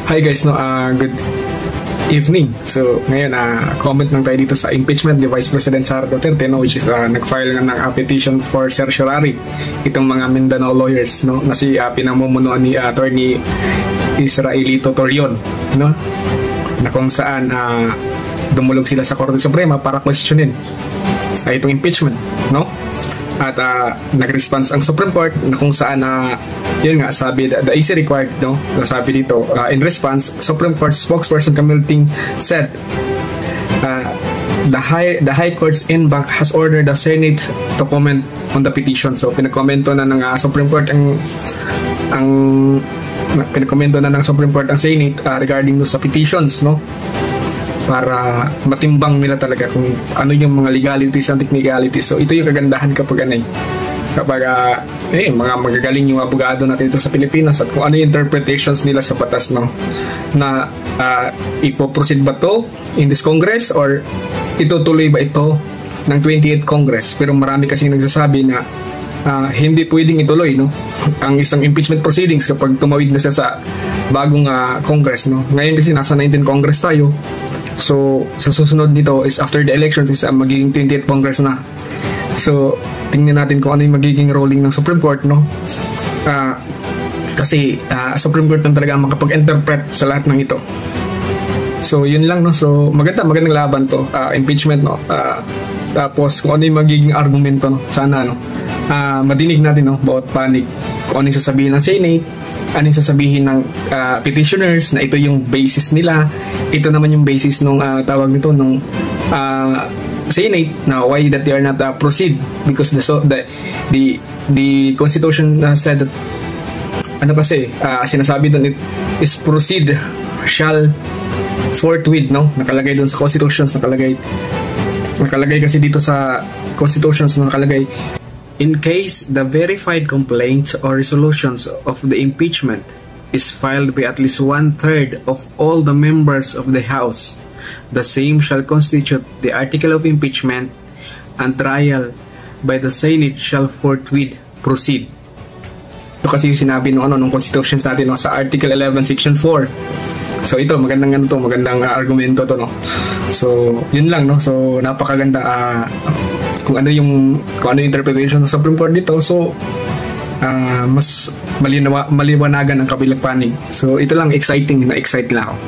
Hi guys, good evening. So ngayon, comment lang tayo dito sa impeachment ni Vice President Sara Duterte, which is nag-file nga ng petition for certiorari itong mga Mindanao lawyers, na si pinamumunuan ni Attorney Israelito Torion, na kung saan dumulog sila sa Korte Suprema para questionin itong impeachment, at nag-response ang Supreme Court na kung saan yun nga, sabi the EC required, sabi dito, in response, Supreme Court spokesperson Camille Ting said the High Court's en banc has ordered the Senate to comment on the petition. So pinagkomento na ng Supreme Court pinagkomento na ng Supreme Court ang Senate regarding sa petitions, para matimbang nila talaga kung ano yung mga legalities and technicalities. So ito yung kagandahan kapag mga magagaling yung abogado natin dito sa Pilipinas at kung ano yung interpretations nila sa batas, na ipoproceed ba to in this Congress or itutuloy ba ito ng 28th Congress. Pero marami kasing nagsasabi na hindi pwedeng ituloy ang isang impeachment proceedings kapag tumawid na siya sa bagong Congress. Ngayon kasi nasa 19th Congress tayo. So, sa susunod nito is after the elections is magiging 28th Congress na. So, tingnan natin kung ano yung magiging ruling ng Supreme Court, kasi Supreme Court lang talaga makapag-interpret sa lahat ng ito. So, yun lang, So, magandang laban to, impeachment, tapos, kung ano yung magiging argumento, sana, madinig natin, bawat panig. Kung ano yung sasabihin ng Senate, ano yung sasabihin ng petitioners na ito yung basis nila, ito naman yung basis nung tawag nito nung Senate na why that they are not proceed because the Constitution said that sinasabi doon it is proceed shall forthwith, nakalagay doon sa Constitutions, nakalagay kasi dito sa Constitutions nakalagay, in case the verified complaints or resolutions of the impeachment is filed by at least 1/3 of all the members of the House, the same shall constitute the article of impeachment, and trial by the Senate shall forthwith proceed. Ito kasi yung sinabi nung constitutions natin sa Article 11, Section 4. So ito, magandang argumento to, So, yun lang, So, napakaganda kung ano yung interpretation ng Supreme Court dito. So, mas maliwanagan ang kabilang panig. So, ito lang, exciting na excite lang ako.